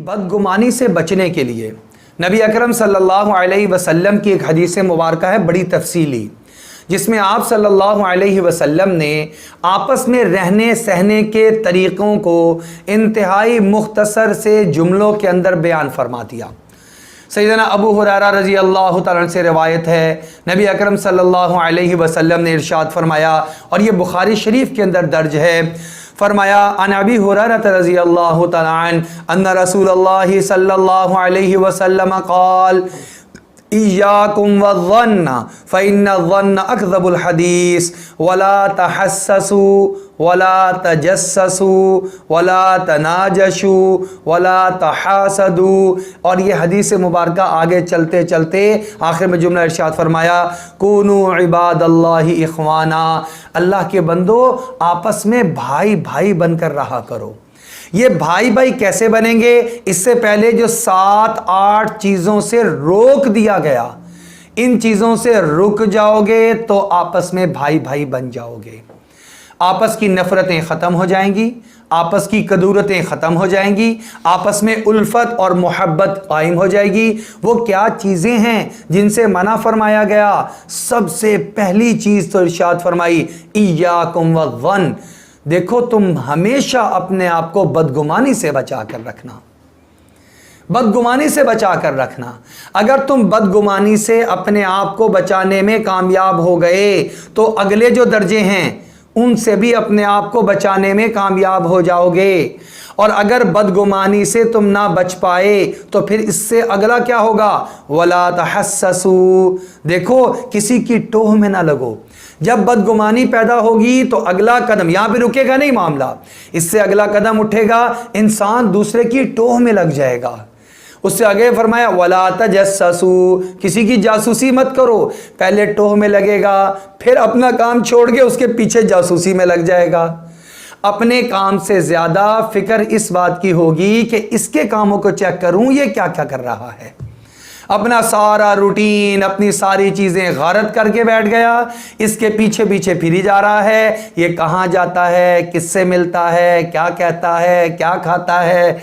بدگمانی سے بچنے کے لیے نبی اکرم صلی اللہ علیہ وسلم کی ایک حدیث مبارکہ ہے بڑی تفصیلی، جس میں آپ صلی اللہ علیہ وسلم نے آپس میں رہنے سہنے کے طریقوں کو انتہائی مختصر سے جملوں کے اندر بیان فرما دیا۔ سیدنا ابو ہریرہ رضی اللہ تعالیٰ عنہ سے روایت ہے، نبی اکرم صلی اللہ علیہ وسلم نے ارشاد فرمایا، اور یہ بخاری شریف کے اندر درج ہے، فرمایا عن ابی ہریرہ رضی اللہ تعالیٰ عنہ ان رسول اللہ صلی اللہ علیہ وسلم قال إياكم والظن فإن الظن أكذب الحديث ولا تحسسوا ولا تجسسوا ولا تناجشوا ولا تحاسدوا۔ اور یہ حدیث مبارکہ آگے چلتے چلتے آخر میں جملہ ارشاد فرمایا، كونوا عباد اللہ اخوانا، اللہ کے بندو آپس میں بھائی بھائی بن کر رہا کرو۔ یہ بھائی بھائی کیسے بنیں گے؟ اس سے پہلے جو 7-8 چیزوں سے روک دیا گیا، ان چیزوں سے رک جاؤ گے تو آپس میں بھائی بھائی بن جاؤ گے، آپس کی نفرتیں ختم ہو جائیں گی، آپس کی کدورتیں ختم ہو جائیں گی، آپس میں الفت اور محبت قائم ہو جائے گی۔ وہ کیا چیزیں ہیں جن سے منع فرمایا گیا؟ سب سے پہلی چیز تو ارشاد فرمائی ایاکم والظن، دیکھو تم ہمیشہ اپنے آپ کو بدگمانی سے بچا کر رکھنا، بدگمانی سے بچا کر رکھنا۔ اگر تم بدگمانی سے اپنے آپ کو بچانے میں کامیاب ہو گئے تو اگلے جو درجے ہیں ان سے بھی اپنے آپ کو بچانے میں کامیاب ہو جاؤ گے، اور اگر بدگمانی سے تم نہ بچ پائے تو پھر اس سے اگلا کیا ہوگا؟ وَلَا تَحَسَّسُوا، دیکھو کسی کی ٹوہ میں نہ لگو۔ جب بدگمانی پیدا ہوگی تو اگلا قدم یہاں پہ رکے گا نہیں معاملہ، اس سے اگلا قدم اٹھے گا، انسان دوسرے کی ٹوہ میں لگ جائے گا۔ اس سے آگے فرمایا وَلَا تَجَسَّسُوا، کسی کی جاسوسی مت کرو، پہلے ٹوہ میں لگے گا، پھر اپنا کام چھوڑ کے اس کے پیچھے جاسوسی میں لگ جائے گا۔ اپنے کام سے زیادہ فکر اس بات کی ہوگی کہ اس کے کاموں کو چیک کروں یہ کیا کیا کر رہا ہے۔ اپنا سارا روٹین، اپنی ساری چیزیں غارت کر کے بیٹھ گیا، اس کے پیچھے پیچھے پھری جا رہا ہے، یہ کہاں جاتا ہے، کس سے ملتا ہے، کیا کہتا ہے، کیا کھاتا ہے،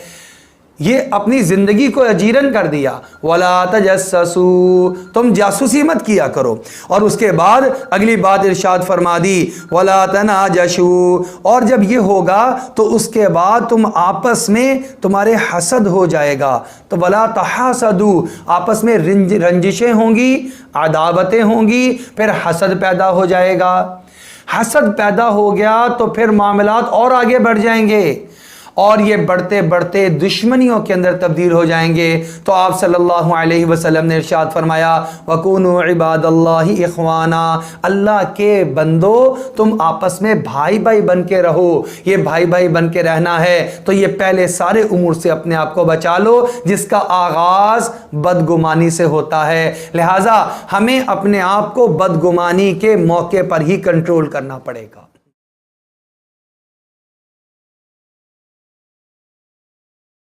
یہ اپنی زندگی کو اجیرن کر دیا۔ وَلَا تَجَسَّسُوا، تم جاسوسی مت کیا کرو۔ اور اس کے بعد اگلی بات ارشاد فرما دی وَلَا تَنَاجَشُوا، اور جب یہ ہوگا تو اس کے بعد تم آپس میں تمہارے حسد ہو جائے گا، تو وَلَا تَحَاسَدُوا، آپس میں رنجشیں ہوں گی، عداوتیں ہوں گی، پھر حسد پیدا ہو جائے گا۔ حسد پیدا ہو گیا تو پھر معاملات اور آگے بڑھ جائیں گے، اور یہ بڑھتے بڑھتے دشمنیوں کے اندر تبدیل ہو جائیں گے۔ تو آپ صلی اللہ علیہ وسلم نے ارشاد فرمایا وَكُونُوا عِبَادَ اللَّهِ إِخْوَانًا، اللہ کے بندو تم آپس میں بھائی بھائی بن کے رہو۔ یہ بھائی بھائی بن کے رہنا ہے تو یہ پہلے سارے امور سے اپنے آپ کو بچا لو جس کا آغاز بدگمانی سے ہوتا ہے۔ لہٰذا ہمیں اپنے آپ کو بدگمانی کے موقع پر ہی کنٹرول کرنا پڑے گا۔